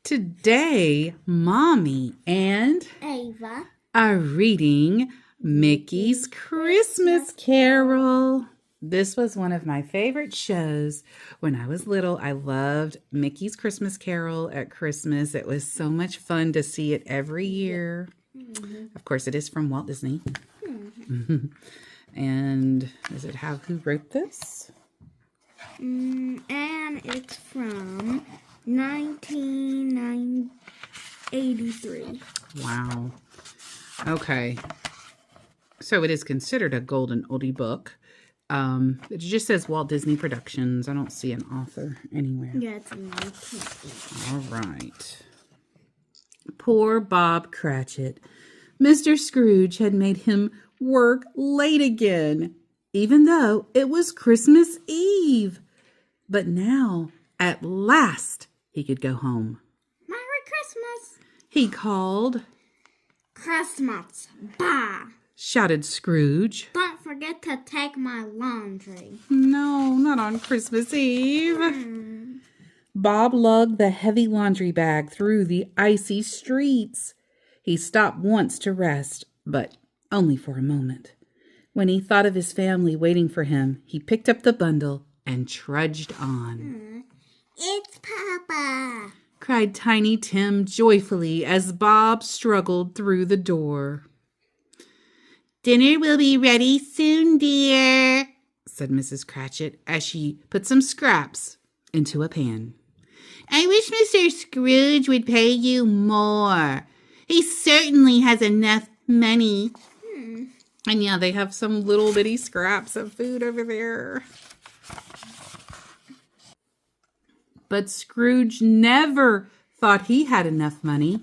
Today, Mommy and Ava are reading Mickey's Christmas Carol. This was one of my favorite shows when I was little. I loved Mickey's Christmas Carol at Christmas. It was so much fun to see it every year. Of course, it is from Walt Disney. And does it have who wrote this? and it's from 1983. Wow. Okay. So it is considered a golden oldie book. It just says Walt Disney Productions. I don't see an author anywhere. Yeah, it's in 1980. All right. Poor Bob Cratchit. Mr. Scrooge had made him work late again, even though it was Christmas Eve. But now, at last, he could go home. Merry Christmas! He called. Christmas! Bye! Shouted Scrooge. Don't forget to take my laundry. No, not on Christmas Eve. Bob lugged the heavy laundry bag through the icy streets. He stopped once to rest, but only for a moment. When he thought of his family waiting for him, he picked up the bundle and trudged on. It's Papa! Cried Tiny Tim joyfully as Bob struggled through the door. Dinner will be ready soon, dear, said Mrs. Cratchit as she put some scraps into a pan. I wish Mr. Scrooge would pay you more. He certainly has enough money. And yeah, they have some little bitty scraps of food over there. But Scrooge never thought he had enough money.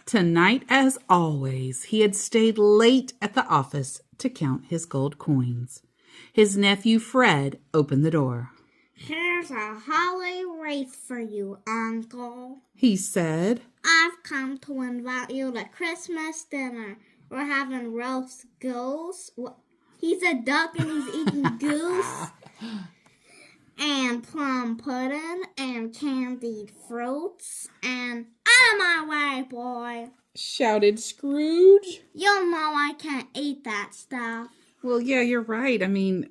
Tonight, as always, he had stayed late at the office to count his gold coins. His nephew Fred opened the door. Here's a holly wreath for you, Uncle, he said. I've come to invite you to Christmas dinner. We're having roast goose. He's a duck and he's eating goose. And plum pudding and candied fruits. And out of my way, boy, shouted Scrooge. You know I can't eat that stuff. Well, yeah, you're right. I mean,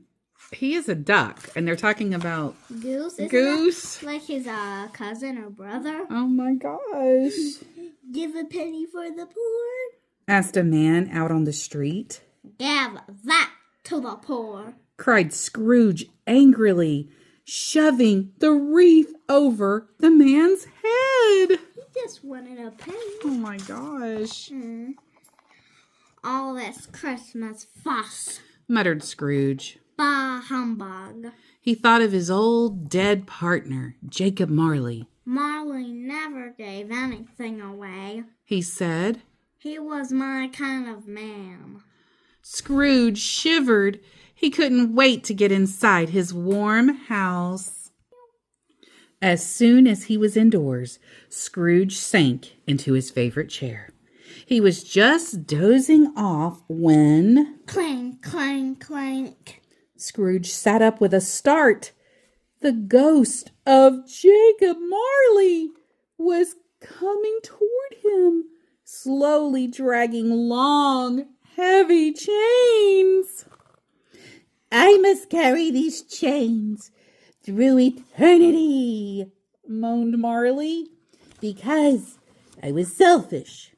he is a duck, and they're talking about goose. Isn't goose. That like his cousin or brother. Oh my gosh! Give a penny for the poor, asked a man out on the street. Give that to the poor, cried Scrooge angrily, shoving the wreath over the man's head. He just wanted a penny. Oh my gosh! All this Christmas fuss, muttered Scrooge. Bah humbug. He thought of his old dead partner, Jacob Marley. Marley never gave anything away, he said. He was my kind of man. Scrooge shivered. He couldn't wait to get inside his warm house. As soon as he was indoors, Scrooge sank into his favorite chair. He was just dozing off when... Clank, clank, clank. Scrooge sat up with a start. The ghost of Jacob Marley was coming toward him, slowly dragging long, heavy chains. I must carry these chains through eternity, moaned Marley, because I was selfish.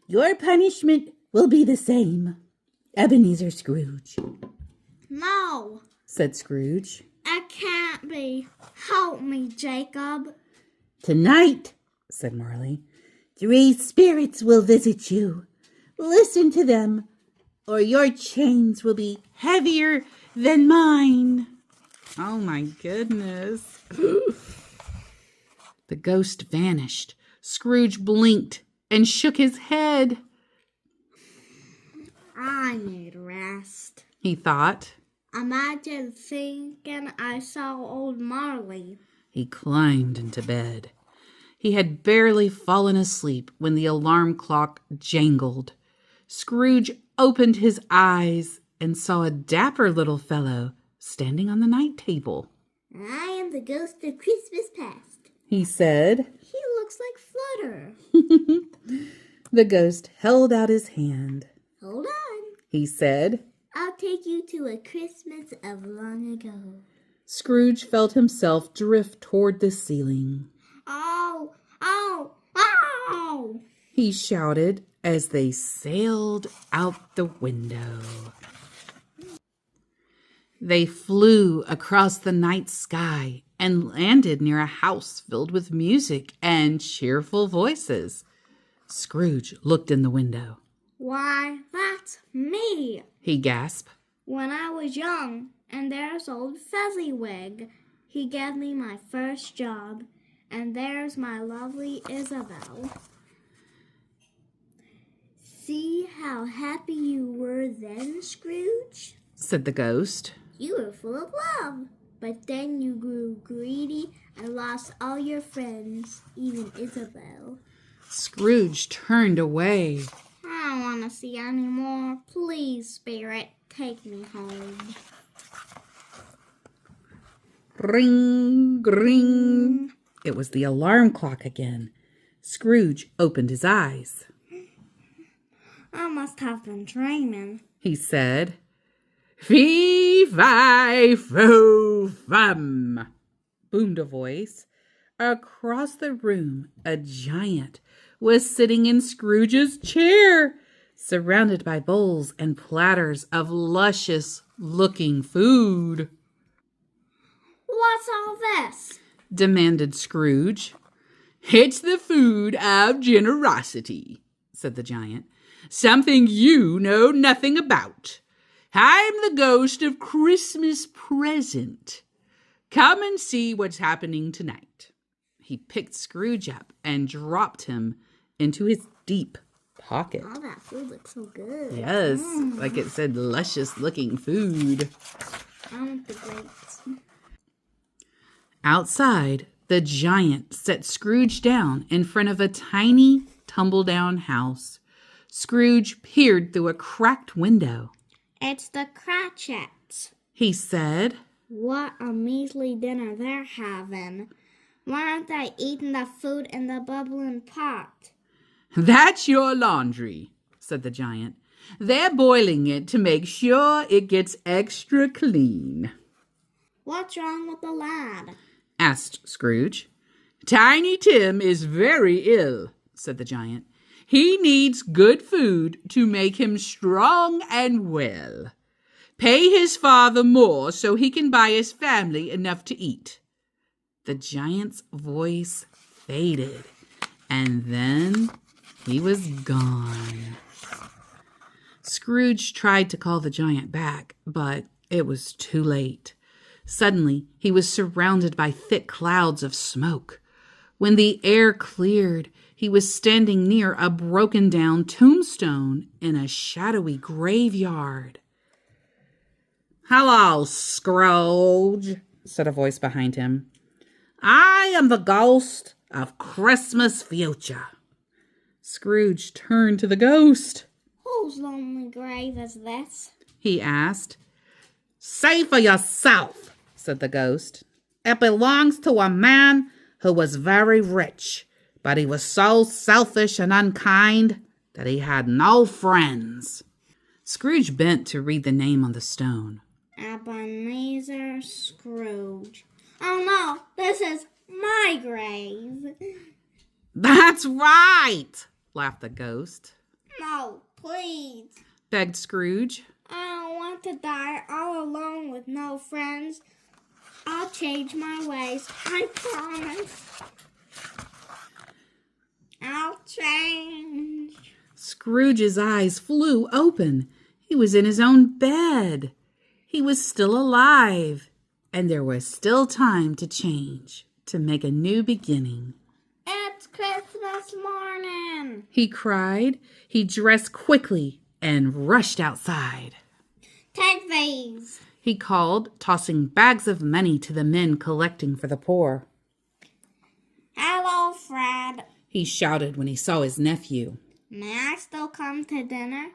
Your punishment will be the same, Ebenezer Scrooge. No, said Scrooge. It can't be. Help me, Jacob. Tonight, said Marley, 3 spirits will visit you. Listen to them, or your chains will be heavier than mine. Oh my goodness. The ghost vanished. Scrooge blinked and shook his head. I need rest, he thought. Imagine thinking I saw old Marley. He climbed into bed. He had barely fallen asleep when the alarm clock jangled. Scrooge opened his eyes and saw a dapper little fellow standing on the night table. I am the ghost of Christmas past, he said. He looks like The ghost held out his hand. Hold on. He said, I'll take you to a Christmas of long ago. Scrooge felt himself drift toward the ceiling. Oh, oh, oh! He shouted as they sailed out the window. They flew across the night sky and landed near a house filled with music and cheerful voices. Scrooge looked in the window. Why, that's me! He gasped. When I was young, and there's old Fezziwig. He gave me my first job, and there's my lovely Isabel. See how happy you were then, Scrooge? Said the ghost. You were full of love, but then you grew greedy and lost all your friends, even Isabel. Scrooge turned away. I don't want to see any more. Please, Spirit, take me home. Ring, ring. It was the alarm clock again. Scrooge opened his eyes. I must have been dreaming. He said, Fee, fi, fo, fum, boomed a voice. Across the room, a giant was sitting in Scrooge's chair, surrounded by bowls and platters of luscious-looking food. What's all this? Demanded Scrooge. It's the food of generosity, said the giant. Something you know nothing about. I'm the ghost of Christmas present. Come and see what's happening tonight. He picked Scrooge up and dropped him into his deep pocket. Oh, that food looks so good. Yes, like it said, luscious-looking food. I want the grapes. Outside, the giant set Scrooge down in front of a tiny, tumble-down house. Scrooge peered through a cracked window. It's the Cratchits. He said, What a measly dinner they're having. Why aren't they eating the food in the bubbling pot? That's your laundry, said the giant. They're boiling it to make sure it gets extra clean. What's wrong with the lad? Asked Scrooge. Tiny Tim is very ill, said the giant. He needs good food to make him strong and well. Pay his father more so he can buy his family enough to eat. The giant's voice faded, and then he was gone. Scrooge tried to call the giant back, but it was too late. Suddenly, he was surrounded by thick clouds of smoke. When the air cleared, he was standing near a broken-down tombstone in a shadowy graveyard. Hello, Scrooge, said a voice behind him. I am the ghost of Christmas future. Scrooge turned to the ghost. Whose lonely grave is this? He asked. Say for yourself, said the ghost. It belongs to a man who was very rich, but he was so selfish and unkind that he had no friends. Scrooge bent to read the name on the stone. Ebenezer Scrooge. Oh no, this is my grave. That's right, laughed the ghost. No, please. Begged Scrooge. I don't want to die all alone with no friends. I'll change my ways, I promise. I'll change. Scrooge's eyes flew open. He was in his own bed. He was still alive, and there was still time to change, to make a new beginning. It's Christmas morning, He cried. He dressed quickly and rushed outside. Take these. He called, tossing bags of money to the men collecting for the poor. Hello, Fred. He shouted when he saw his nephew. May I still come to dinner?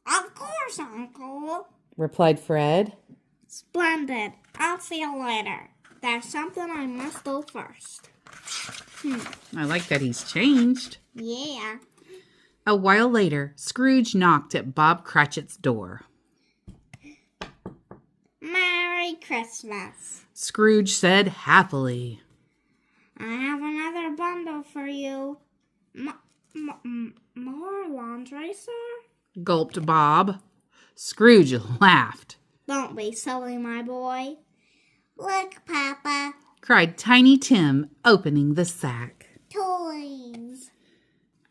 Of course, Uncle. Replied Fred. Splendid. I'll see you later. There's something I must do first. I like that he's changed. Yeah. A while later, Scrooge knocked at Bob Cratchit's door. Merry Christmas. Scrooge said happily. I have another bundle for you. More laundry, sir? Gulped Bob. Scrooge laughed. Don't be silly, my boy. Look, Papa. Cried Tiny Tim, opening the sack. Toys.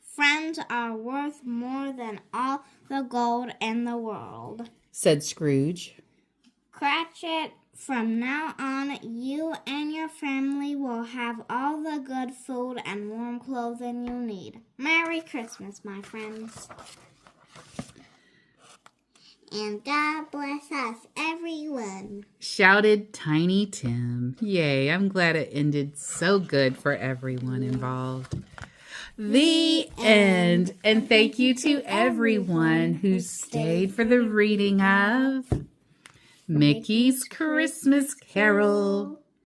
Friends are worth more than all the gold in the world, said Scrooge. Cratchit, from now on, you and your family will have all the good food and warm clothing you need. Merry Christmas, my friends. And God bless us, everyone, shouted Tiny Tim. Yay, I'm glad it ended so good for everyone involved. The end. And thank you to everyone who stayed for the reading of Mickey's Christmas Carol.